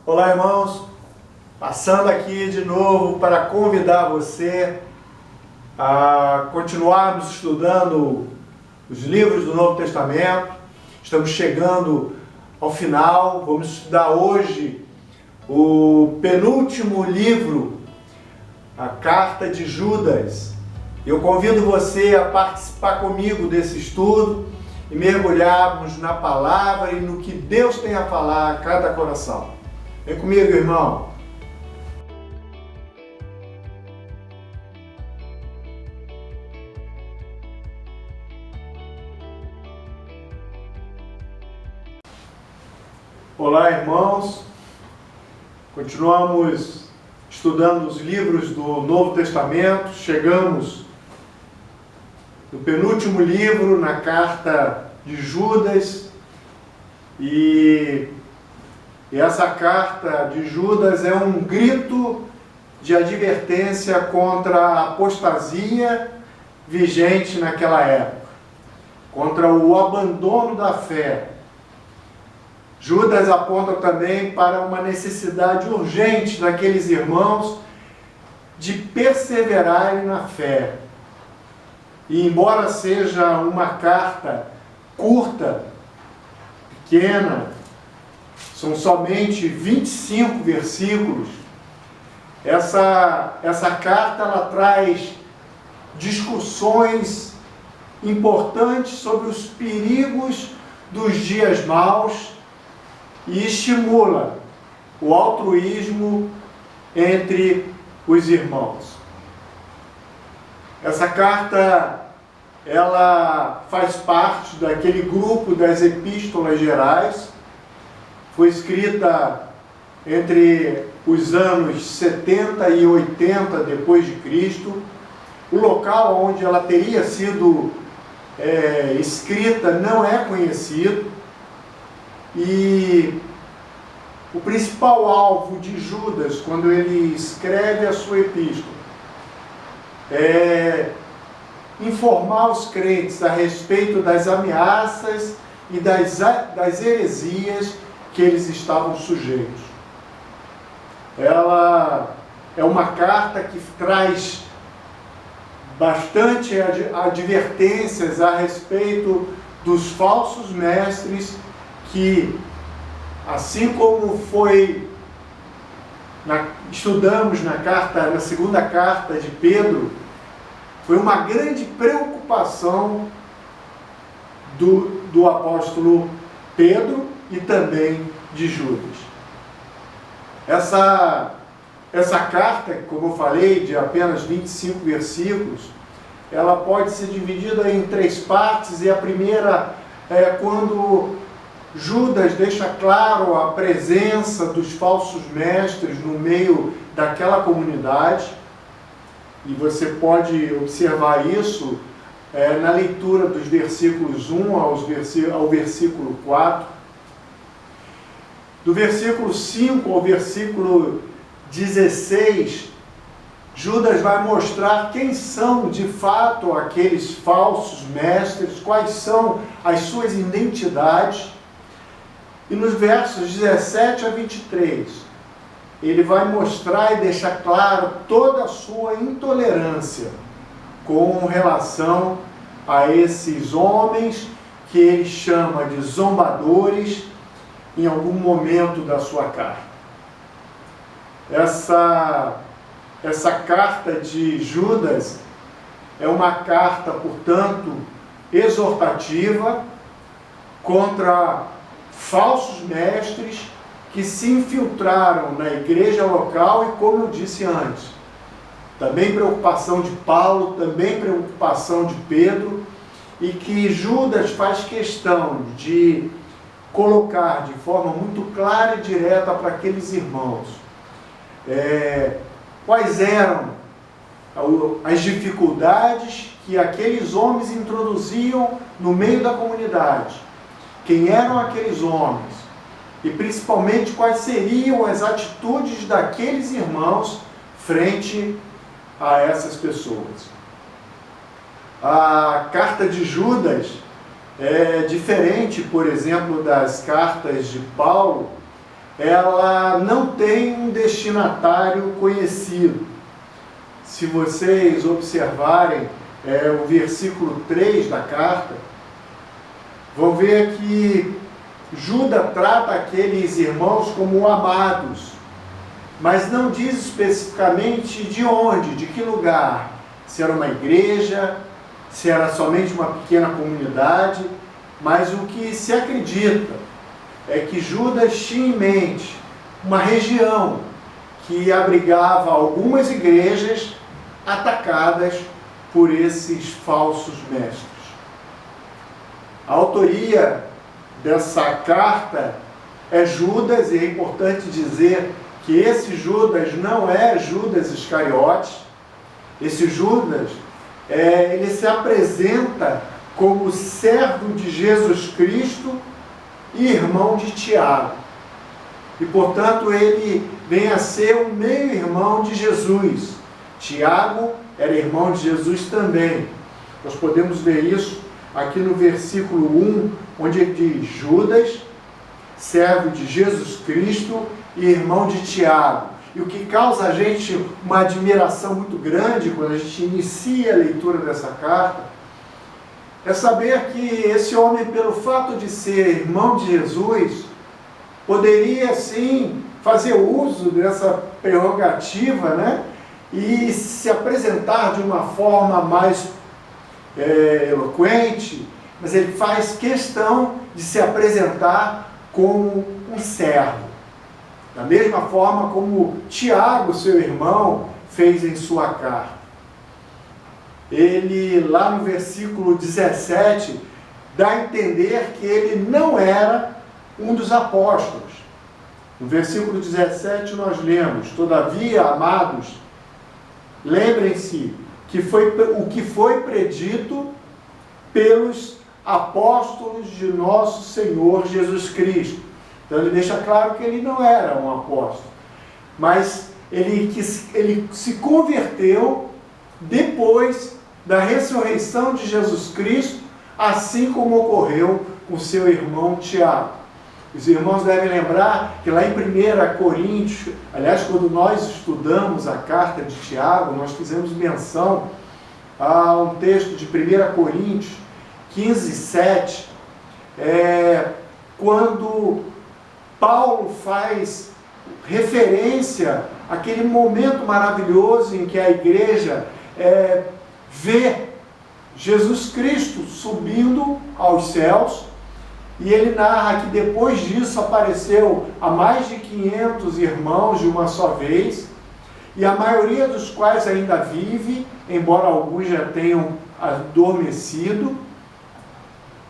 Olá, irmãos, passando aqui de novo para convidar você a continuarmos estudando os livros do Novo Testamento. Estamos chegando ao final, vamos estudar hoje o penúltimo livro, a Carta de Judas. Eu convido você a participar comigo desse estudo e mergulharmos na palavra e no que Deus tem a falar a cada coração. Vem comigo, irmão. Olá, irmãos. Continuamos estudando os livros do Novo Testamento. Chegamos no penúltimo livro, na Carta de Judas. E essa Carta de Judas é um grito de advertência contra a apostasia vigente naquela época, contra o abandono da fé. Judas aponta também para uma necessidade urgente daqueles irmãos de perseverarem na fé. E embora seja uma carta curta, pequena, são somente 25 versículos, essa carta ela traz discussões importantes sobre os perigos dos dias maus e estimula o altruísmo entre os irmãos. Essa carta ela faz parte daquele grupo das epístolas gerais. Foi escrita entre os anos 70 e 80 depois de Cristo. O local onde ela teria sido escrita não é conhecido. E o principal alvo de Judas, quando ele escreve a sua epístola, é informar os crentes a respeito das ameaças e das heresias que eles estavam sujeitos. Ela é uma carta que traz bastante advertências a respeito dos falsos mestres que, assim como estudamos na segunda carta de Pedro, foi uma grande preocupação do apóstolo Pedro e também de Judas. Essa carta, como eu falei, de apenas 25 versículos, ela pode ser dividida em 3 partes, e a primeira é quando Judas deixa claro a presença dos falsos mestres no meio daquela comunidade, e você pode observar isso na leitura dos versículos 1 ao versículo 4. Do versículo 5 ao versículo 16, Judas vai mostrar quem são de fato aqueles falsos mestres, quais são as suas identidades. E nos versos 17 a 23, ele vai mostrar e deixar claro toda a sua intolerância com relação a esses homens que ele chama de zombadores em algum momento da sua carta. Essa carta de Judas é uma carta, portanto, exortativa contra falsos mestres que se infiltraram na igreja local e, como eu disse antes, também preocupação de Paulo, também preocupação de Pedro, e que Judas faz questão de colocar de forma muito clara e direta para aqueles irmãos quais eram as dificuldades que aqueles homens introduziam no meio da comunidade, quem eram aqueles homens e principalmente quais seriam as atitudes daqueles irmãos frente a essas pessoas. A carta de Judas é diferente, por exemplo, das cartas de Paulo, ela não tem um destinatário conhecido. Se vocês observarem o versículo 3 da carta, vão ver que Judas trata aqueles irmãos como amados, mas não diz especificamente de onde, de que lugar, se era uma igreja, se era somente uma pequena comunidade, mas o que se acredita é que Judas tinha em mente uma região que abrigava algumas igrejas atacadas por esses falsos mestres. A autoria dessa carta é Judas, e é importante dizer que esse Judas não é Judas Iscariotes. Esse Judas, ele se apresenta como servo de Jesus Cristo e irmão de Tiago. E, portanto, ele vem a ser o meio-irmão de Jesus. Tiago era irmão de Jesus também. Nós podemos ver isso aqui no versículo 1, onde ele diz: Judas, servo de Jesus Cristo e irmão de Tiago. E o que causa a gente uma admiração muito grande quando a gente inicia a leitura dessa carta é saber que esse homem, pelo fato de ser irmão de Jesus, poderia sim fazer uso dessa prerrogativa, né? E se apresentar de uma forma mais eloquente, mas ele faz questão de se apresentar como um servo. Da mesma forma como Tiago, seu irmão, fez em sua carta. Ele, lá no versículo 17, dá a entender que ele não era um dos apóstolos. No versículo 17 nós lemos: Todavia, amados, lembrem-se que o que foi predito pelos apóstolos de nosso Senhor Jesus Cristo. Então ele deixa claro que ele não era um apóstolo, mas ele se converteu depois da ressurreição de Jesus Cristo, assim como ocorreu com seu irmão Tiago. Os irmãos devem lembrar que lá em 1 Coríntios, aliás, quando nós estudamos a carta de Tiago, nós fizemos menção a um texto de 1 Coríntios 15, 7, quando Paulo faz referência àquele momento maravilhoso em que a igreja vê Jesus Cristo subindo aos céus, e ele narra que depois disso apareceu a mais de 500 irmãos de uma só vez, e a maioria dos quais ainda vive, embora alguns já tenham adormecido.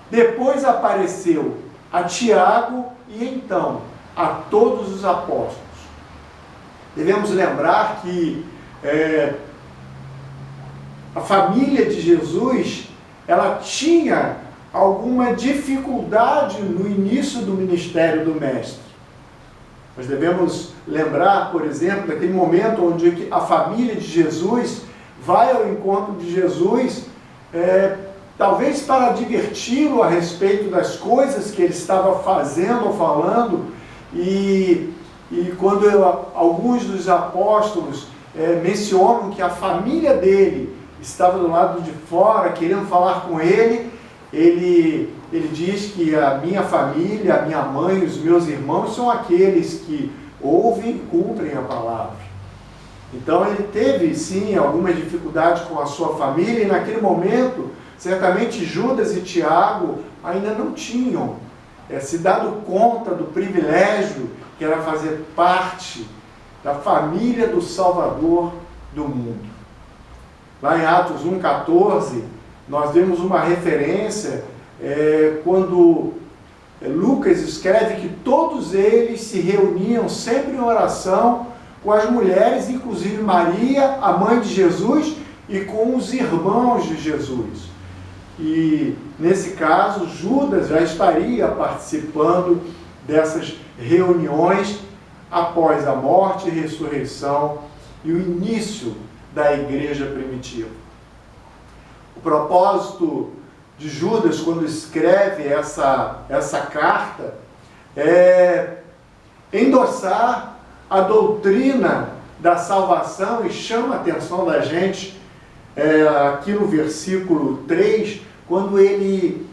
Depois apareceu a Tiago e então a todos os apóstolos. Devemos lembrar que a família de Jesus, ela tinha alguma dificuldade no início do ministério do Mestre. Nós devemos lembrar, por exemplo, daquele momento onde a família de Jesus vai ao encontro de Jesus, talvez para adverti-lo a respeito das coisas que ele estava fazendo ou falando, e quando alguns dos apóstolos mencionam que a família dele estava do lado de fora, querendo falar com ele, ele diz que a minha família, a minha mãe, os meus irmãos são aqueles que ouvem e cumprem a palavra. Então ele teve sim algumas dificuldades com a sua família, e naquele momento, certamente Judas e Tiago ainda não tinham se dado conta do privilégio que era fazer parte da família do Salvador do mundo. Lá em Atos 1,14, nós vemos uma referência quando Lucas escreve que todos eles se reuniam sempre em oração com as mulheres, inclusive Maria, a mãe de Jesus, e com os irmãos de Jesus. E nesse caso, Judas já estaria participando dessas reuniões após a morte e ressurreição e o início da igreja primitiva. O propósito de Judas, quando escreve essa carta, é endossar a doutrina da salvação, e chama a atenção da gente aqui no versículo 3, quando ele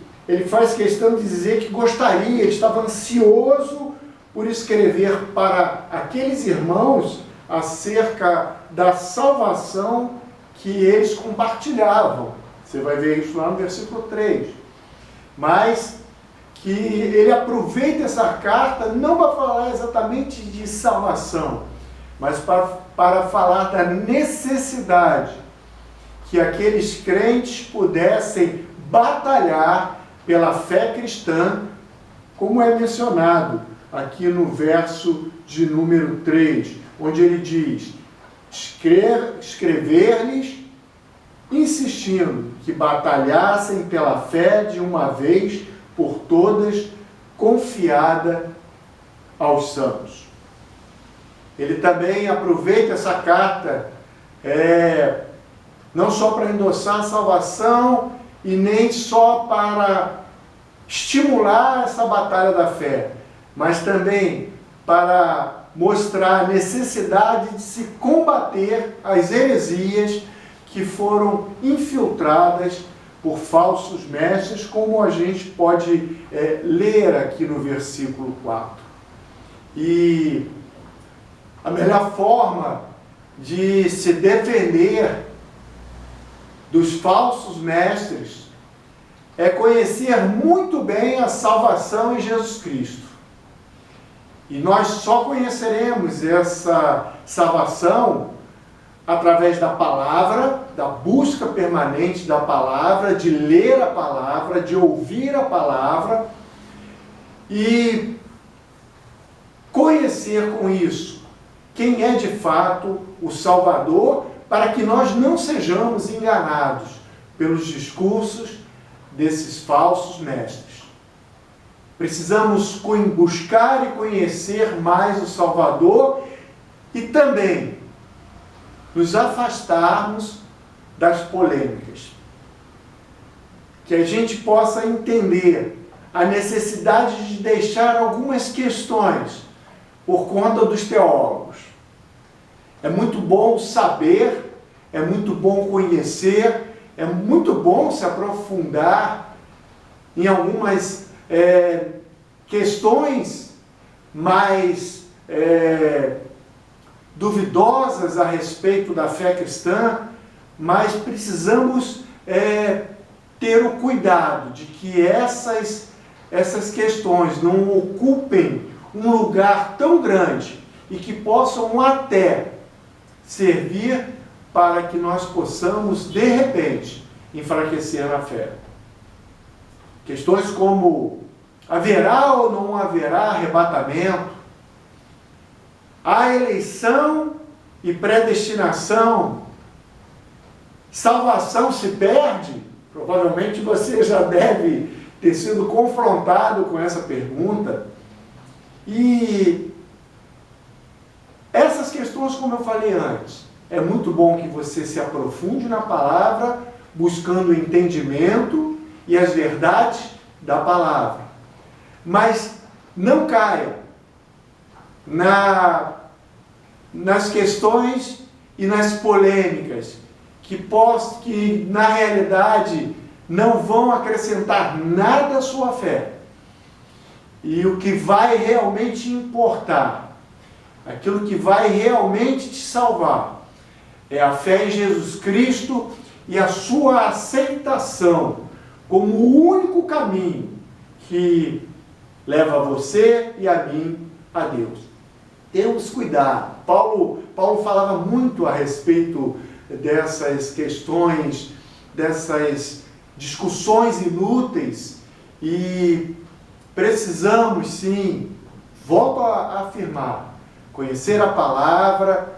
faz questão de dizer que gostaria, ele estava ansioso por escrever para aqueles irmãos acerca da salvação que eles compartilhavam. Você vai ver isso lá no versículo 3. Mas que ele aproveita essa carta não para falar exatamente de salvação, mas para falar da necessidade que aqueles crentes pudessem batalhar pela fé cristã, como é mencionado aqui no verso de número 3, onde ele diz: escrever-lhes, insistindo que batalhassem pela fé de uma vez por todas, confiada aos santos. Ele também aproveita essa carta não só para endossar a salvação e nem só para estimular essa batalha da fé, mas também para mostrar a necessidade de se combater as heresias que foram infiltradas por falsos mestres, como a gente pode ler aqui no versículo 4. E a melhor forma de se defender dos falsos mestres é conhecer muito bem a salvação em Jesus Cristo. E nós só conheceremos essa salvação através da palavra, da busca permanente da palavra, de ler a palavra, de ouvir a palavra e conhecer com isso quem é de fato o Salvador, para que nós não sejamos enganados pelos discursos desses falsos mestres. Precisamos buscar e conhecer mais o Salvador e também nos afastarmos das polêmicas. Que a gente possa entender a necessidade de deixar algumas questões por conta dos teólogos. É muito bom saber, é muito bom conhecer, é muito bom se aprofundar em algumas questões mais duvidosas a respeito da fé cristã, mas precisamos ter o cuidado de que essas questões não ocupem um lugar tão grande e que possam até servir para que nós possamos, de repente, enfraquecer na fé. Questões como: haverá ou não haverá arrebatamento? Há eleição e predestinação? Salvação se perde? Provavelmente você já deve ter sido confrontado com essa pergunta. E essas questões, como eu falei antes, é muito bom que você se aprofunde na palavra, buscando o entendimento e as verdades da palavra. Mas não caia nas questões e nas polêmicas que na realidade não vão acrescentar nada à sua fé. E o que vai realmente importar, aquilo que vai realmente te salvar, é a fé em Jesus Cristo e a sua aceitação como o único caminho que leva você e a mim a Deus. Temos cuidado. Paulo falava muito a respeito dessas questões, dessas discussões inúteis, e precisamos sim, volto a afirmar, conhecer a palavra,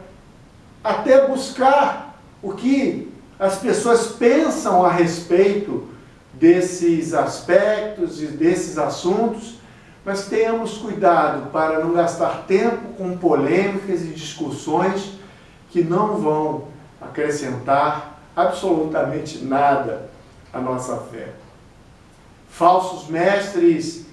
até buscar o que as pessoas pensam a respeito desses aspectos e desses assuntos, mas tenhamos cuidado para não gastar tempo com polêmicas e discussões que não vão acrescentar absolutamente nada à nossa fé. Falsos mestres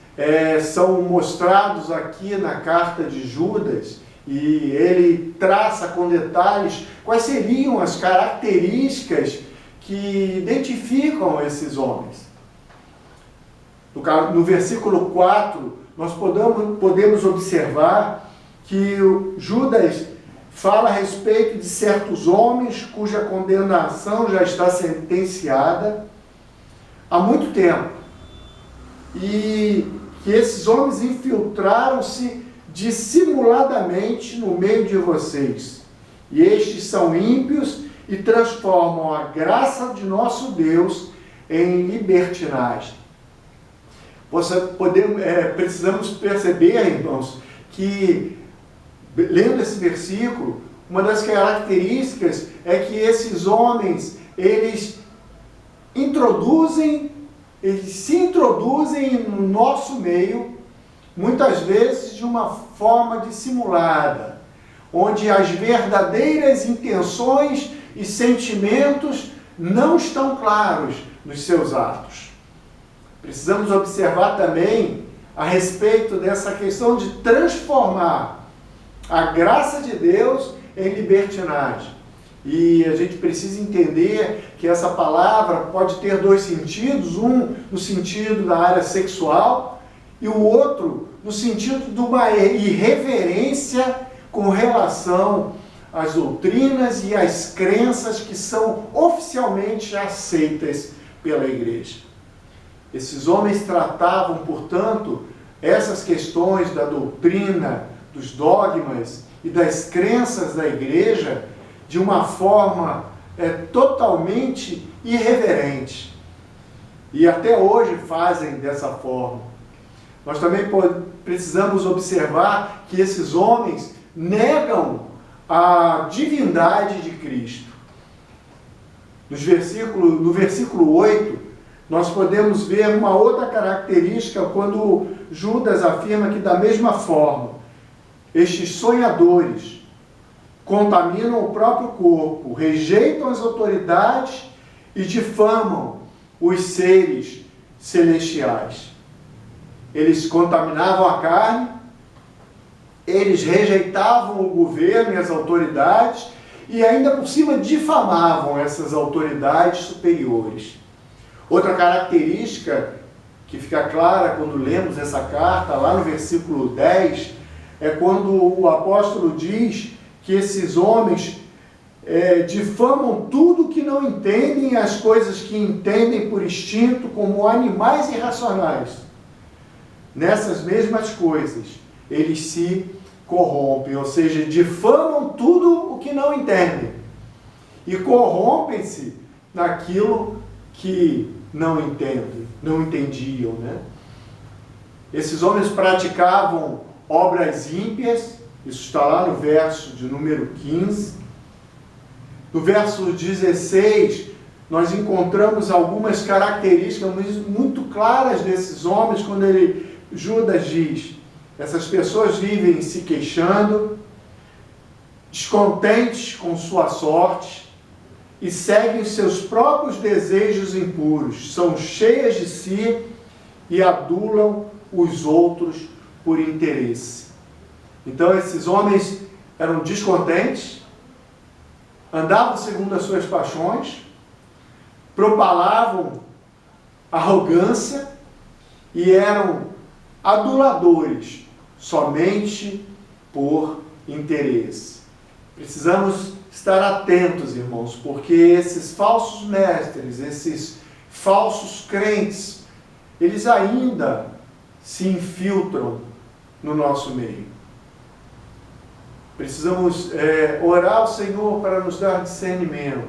são mostrados aqui na carta de Judas, e ele traça com detalhes quais seriam as características que identificam esses homens. No versículo 4, nós podemos observar que Judas fala a respeito de certos homens cuja condenação já está sentenciada há muito tempo. E que esses homens infiltraram-se dissimuladamente no meio de vocês. E estes são ímpios e transformam a graça de nosso Deus em libertinagem. Precisamos perceber, irmãos, que, lendo esse versículo, uma das características é que esses homens, eles se introduzem no nosso meio, muitas vezes de uma forma dissimulada, onde as verdadeiras intenções e sentimentos não estão claros nos seus atos. Precisamos observar também a respeito dessa questão de transformar a graça de Deus em libertinagem. E a gente precisa entender que essa palavra pode ter dois sentidos, um no sentido da área sexual e o outro no sentido de uma irreverência com relação às doutrinas e às crenças que são oficialmente aceitas pela igreja. Esses homens tratavam, portanto, essas questões da doutrina, dos dogmas e das crenças da igreja de uma forma totalmente irreverente. E até hoje fazem dessa forma. Nós também precisamos observar que esses homens negam a divindade de Cristo. No versículo 8, nós podemos ver uma outra característica quando Judas afirma que, da mesma forma, estes sonhadores contaminam o próprio corpo, rejeitam as autoridades e difamam os seres celestiais. Eles contaminavam a carne, eles rejeitavam o governo e as autoridades e ainda por cima difamavam essas autoridades superiores. Outra característica que fica clara quando lemos essa carta, lá no versículo 10, é quando o apóstolo diz que esses homens difamam tudo que não entendem, as coisas que entendem por instinto, como animais irracionais. Nessas mesmas coisas, eles se corrompem, ou seja, difamam tudo o que não entendem e corrompem-se naquilo que não entendem, não entendiam, né? Esses homens praticavam obras ímpias, isso está lá no verso de número 15. No verso 16, nós encontramos algumas características muito claras desses homens, quando Judas diz: essas pessoas vivem se queixando, descontentes com sua sorte, e seguem seus próprios desejos impuros, são cheias de si e adulam os outros por interesse. Então esses homens eram descontentes, andavam segundo as suas paixões, propalavam arrogância e eram aduladores somente por interesse. Precisamos estar atentos, irmãos, porque esses falsos mestres, esses falsos crentes, eles ainda se infiltram no nosso meio. Precisamos orar ao Senhor para nos dar discernimento,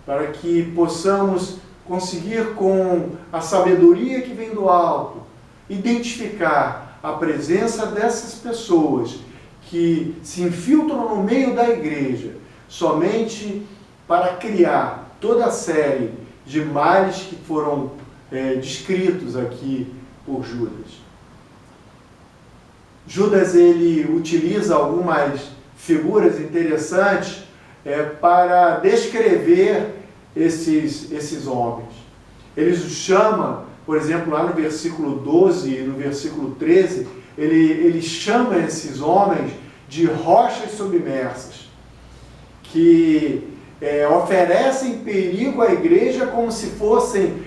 para que possamos conseguir, com a sabedoria que vem do alto, identificar a presença dessas pessoas que se infiltram no meio da igreja somente para criar toda a série de males que foram descritos aqui por Judas. Judas, ele utiliza algumas figuras interessantes para descrever esses homens. Ele os chama por exemplo, lá no versículo 12 e no versículo 13, ele chama esses homens de rochas submersas, que oferecem perigo à igreja como se fossem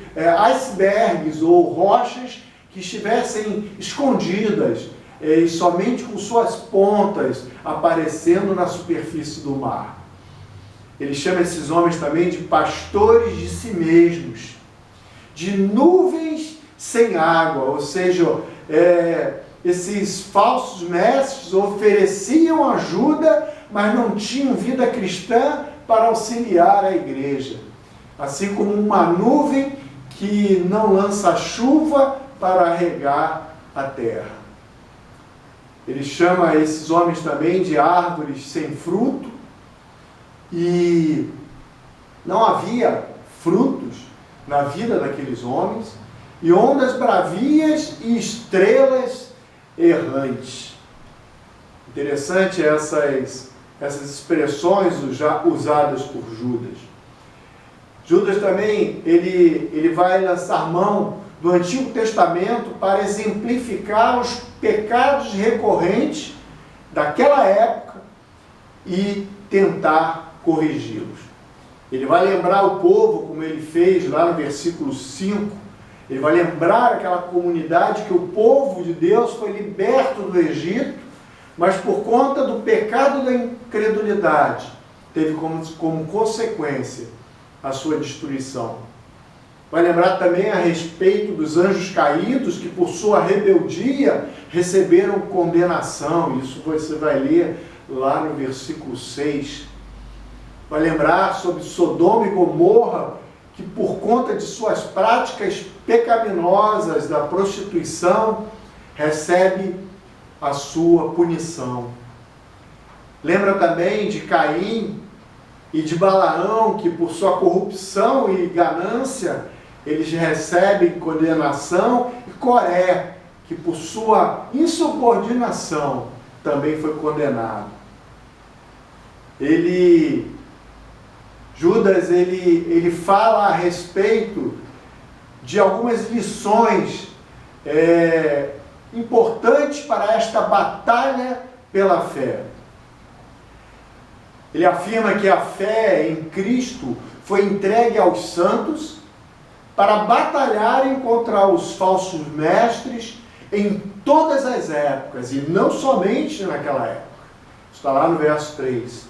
icebergs ou rochas que estivessem escondidas e somente com suas pontas aparecendo na superfície do mar. Ele chama esses homens também de pastores de si mesmos, de nuvens sem água, ou seja, esses falsos mestres ofereciam ajuda, mas não tinham vida cristã para auxiliar a igreja. Assim como uma nuvem que não lança chuva para regar a terra. Ele chama esses homens também de árvores sem fruto, e não havia frutos na vida daqueles homens, e ondas bravias e estrelas errantes. Interessante essas expressões usadas por Judas. Judas também, ele vai lançar mão do Antigo Testamento para exemplificar os pecados recorrentes daquela época e tentar corrigi-los. Ele vai lembrar o povo, como ele fez lá no versículo 5, ele vai lembrar aquela comunidade que o povo de Deus foi liberto do Egito, mas por conta do pecado da incredulidade, teve como consequência a sua destruição. Vai lembrar também a respeito dos anjos caídos, que por sua rebeldia receberam condenação. Isso você vai ler lá no versículo 6. Vai lembrar sobre Sodoma e Gomorra, que por conta de suas práticas pecaminosas da prostituição, recebe a sua punição. Lembra também de Caim e de Balaão, que por sua corrupção e ganância, eles recebem condenação, e Coré, que por sua insubordinação também foi condenado. Judas fala a respeito de algumas lições importantes para esta batalha pela fé. Ele afirma que a fé em Cristo foi entregue aos santos para batalharem contra os falsos mestres em todas as épocas, e não somente naquela época. Está lá no verso 3.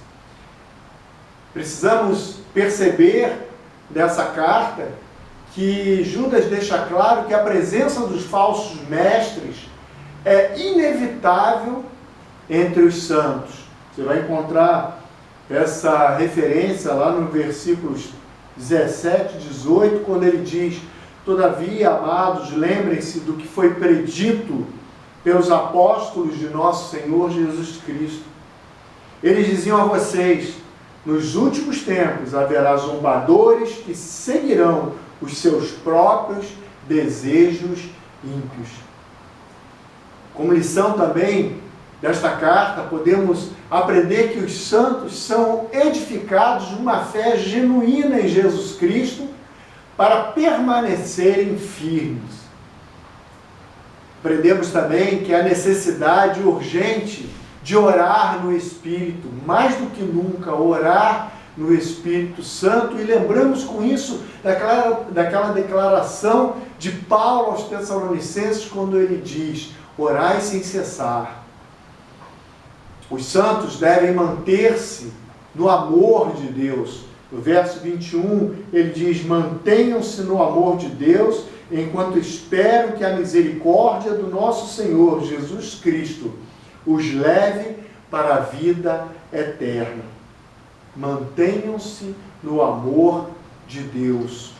Precisamos perceber dessa carta que Judas deixa claro que a presença dos falsos mestres é inevitável entre os santos. Você vai encontrar essa referência lá no versículos 17 e 18, quando ele diz: todavia, amados, lembrem-se do que foi predito pelos apóstolos de nosso Senhor Jesus Cristo. Eles diziam a vocês: nos últimos tempos haverá zombadores que seguirão os seus próprios desejos ímpios. Como lição também desta carta, podemos aprender que os santos são edificados numa fé genuína em Jesus Cristo para permanecerem firmes. Aprendemos também que há necessidade urgente de orar no Espírito, mais do que nunca, orar no Espírito Santo, e lembramos com isso daquela declaração de Paulo aos Tessalonicenses, quando ele diz: orai sem cessar. Os santos devem manter-se no amor de Deus. No verso 21, ele diz: mantenham-se no amor de Deus, enquanto esperam que a misericórdia do nosso Senhor Jesus Cristo os leve para a vida eterna. Mantenham-se no amor de Deus.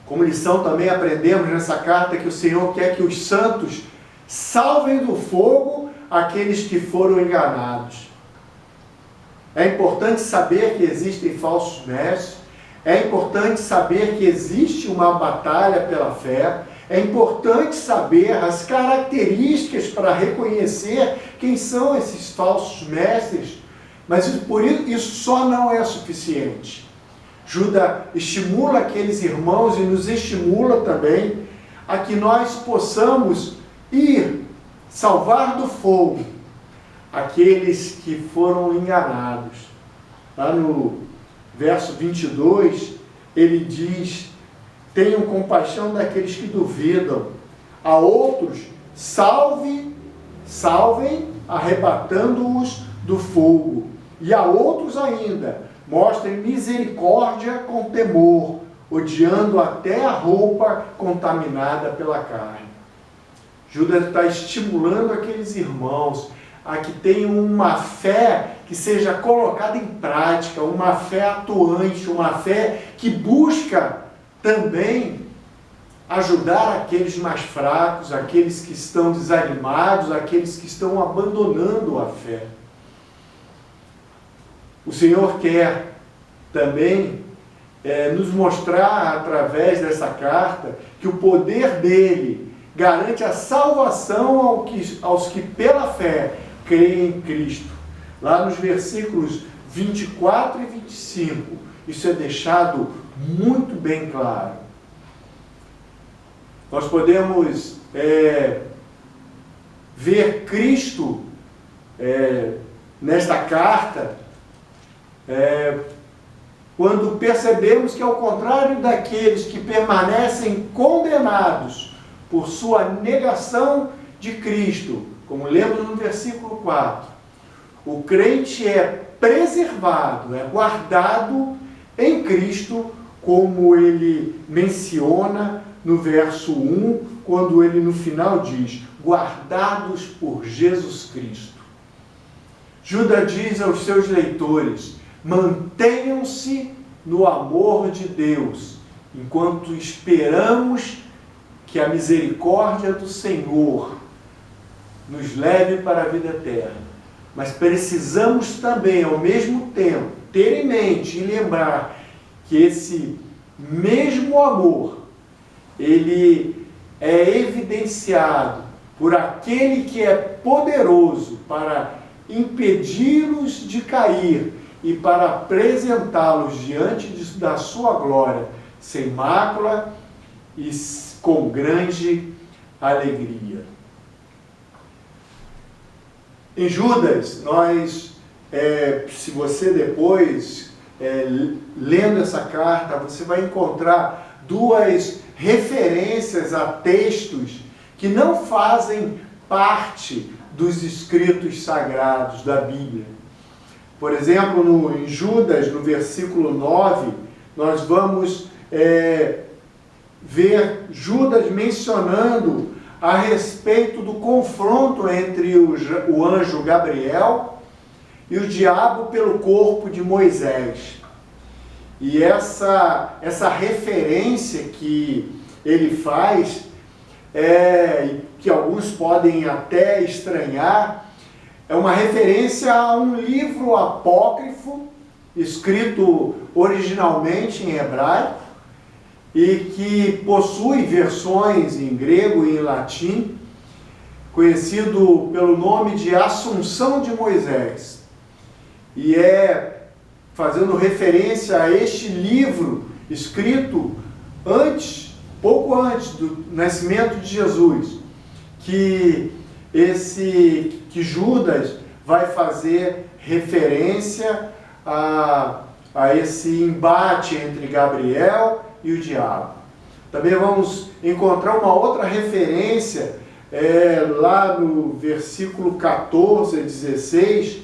Como lição também aprendemos nessa carta que o Senhor quer que os santos salvem do fogo aqueles que foram enganados. É importante saber que existem falsos mestres, é importante saber que existe uma batalha pela fé, é importante saber as características para reconhecer quem são esses falsos mestres, mas por isso só não é suficiente. Judas estimula aqueles irmãos e nos estimula também a que nós possamos ir salvar do fogo aqueles que foram enganados. Lá no verso 22, ele diz: tenham compaixão daqueles que duvidam, a outros salvem, arrebatando-os do fogo, e a outros ainda mostrem misericórdia com temor, odiando até a roupa contaminada pela carne. Judas está estimulando aqueles irmãos a que tenham uma fé que seja colocada em prática, uma fé atuante, uma fé que busca também ajudar aqueles mais fracos, aqueles que estão desanimados, aqueles que estão abandonando a fé. O Senhor quer também nos mostrar, através dessa carta, que o poder dele garante a salvação aos que pela fé creem em Cristo. Lá nos versículos 24 e 25, isso é deixado muito bem claro. Nós podemos ver Cristo nesta carta quando percebemos que, ao contrário daqueles que permanecem condenados por sua negação de Cristo, como lemos no versículo 4, o crente é preservado, é guardado em Cristo, como ele menciona no verso 1, quando ele no final diz: guardados por Jesus Cristo. Judas diz aos seus leitores: mantenham-se no amor de Deus, enquanto esperamos que a misericórdia do Senhor nos leve para a vida eterna. Mas precisamos também, ao mesmo tempo, ter em mente e lembrar que esse mesmo amor, ele é evidenciado por aquele que é poderoso para impedi-los de cair e para apresentá-los diante da sua glória, sem mácula e com grande alegria. Em Judas, se você depois, lendo essa carta, você vai encontrar duas referências a textos que não fazem parte dos escritos sagrados da Bíblia. Por exemplo, em Judas, no versículo 9, nós vamos ver Judas mencionando a respeito do confronto entre o anjo Gabriel e o diabo pelo corpo de Moisés. E essa referência que ele faz, que alguns podem até estranhar, é uma referência a um livro apócrifo, escrito originalmente em hebraico, e que possui versões em grego e em latim, conhecido pelo nome de Assunção de Moisés. E fazendo referência a este livro, escrito pouco antes do nascimento de Jesus, que Judas vai fazer referência a esse embate entre Gabriel e o diabo. Também vamos encontrar uma outra referência lá no versículo 14 a 16,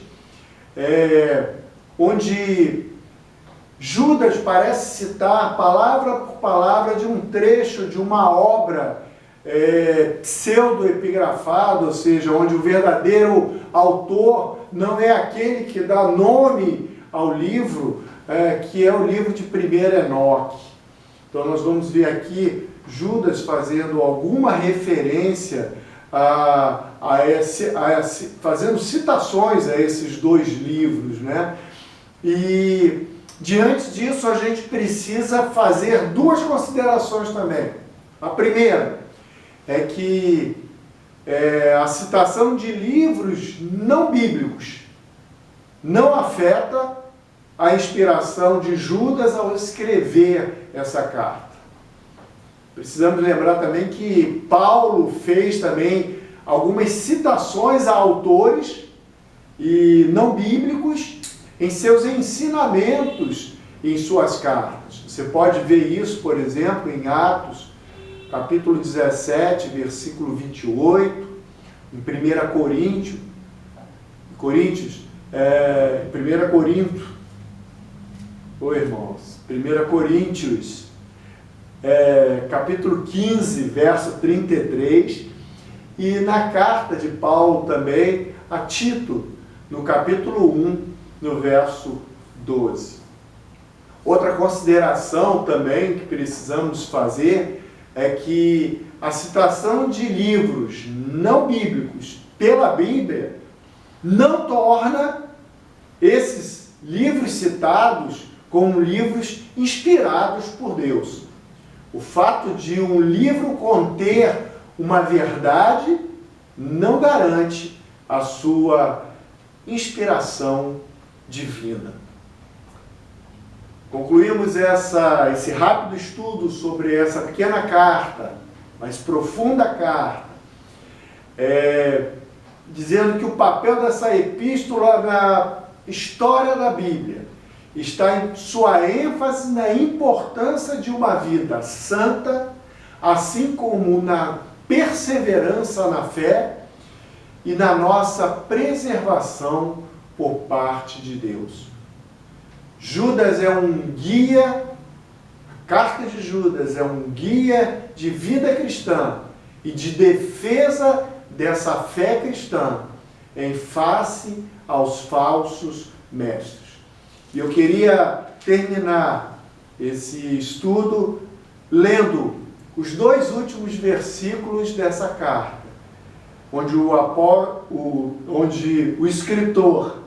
onde Judas parece citar palavra por palavra de um trecho de uma obra pseudo-epigrafada, ou seja, onde o verdadeiro autor não é aquele que dá nome ao livro, que é o livro de 1 Enoque. Então nós vamos ver aqui Judas fazendo alguma referência fazendo citações a esses dois livros, né? E diante disso a gente precisa fazer duas considerações também. A primeira é que a citação de livros não bíblicos não afeta a inspiração de Judas ao escrever essa carta. Precisamos lembrar também que Paulo fez também algumas citações a autores e não bíblicos em seus ensinamentos em suas cartas. Você pode ver isso, por exemplo, em Atos, capítulo 17, versículo 28, em 1 Corinto, 1 Coríntios, capítulo 15, verso 33, e na carta de Paulo também a Tito, no capítulo 1, no verso 12. Outra consideração também que precisamos fazer é que a citação de livros não bíblicos pela Bíblia não torna esses livros citados como livros inspirados por Deus. O fato de um livro conter uma verdade não garante a sua inspiração divina. Concluímos esse rápido estudo sobre essa pequena carta, mas profunda carta, dizendo que o papel dessa epístola na história da Bíblia está em sua ênfase na importância de uma vida santa, assim como na perseverança na fé e na nossa preservação por parte de Deus. Judas é um guia, a carta de Judas é um guia de vida cristã e de defesa dessa fé cristã em face aos falsos mestres. E eu queria terminar esse estudo lendo os 2 últimos versículos dessa carta, onde o escritor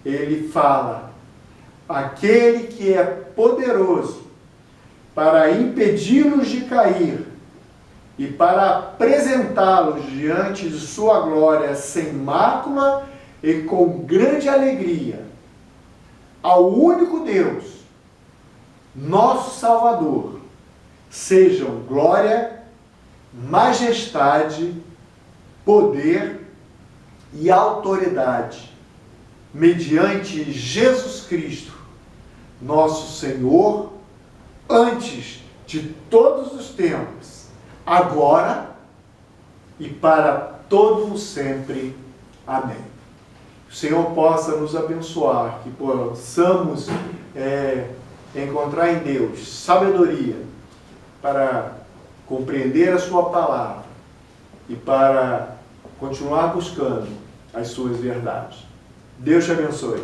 ele fala: aquele que é poderoso para impedi-los de cair e para apresentá-los diante de sua glória sem mácula e com grande alegria, ao único Deus, nosso Salvador, sejam glória, majestade, poder e autoridade, mediante Jesus Cristo, nosso Senhor, antes de todos os tempos, agora e para todo o sempre. Amém. Que o Senhor possa nos abençoar, que possamos encontrar em Deus sabedoria para compreender a sua palavra e para continuar buscando as suas verdades. Deus te abençoe.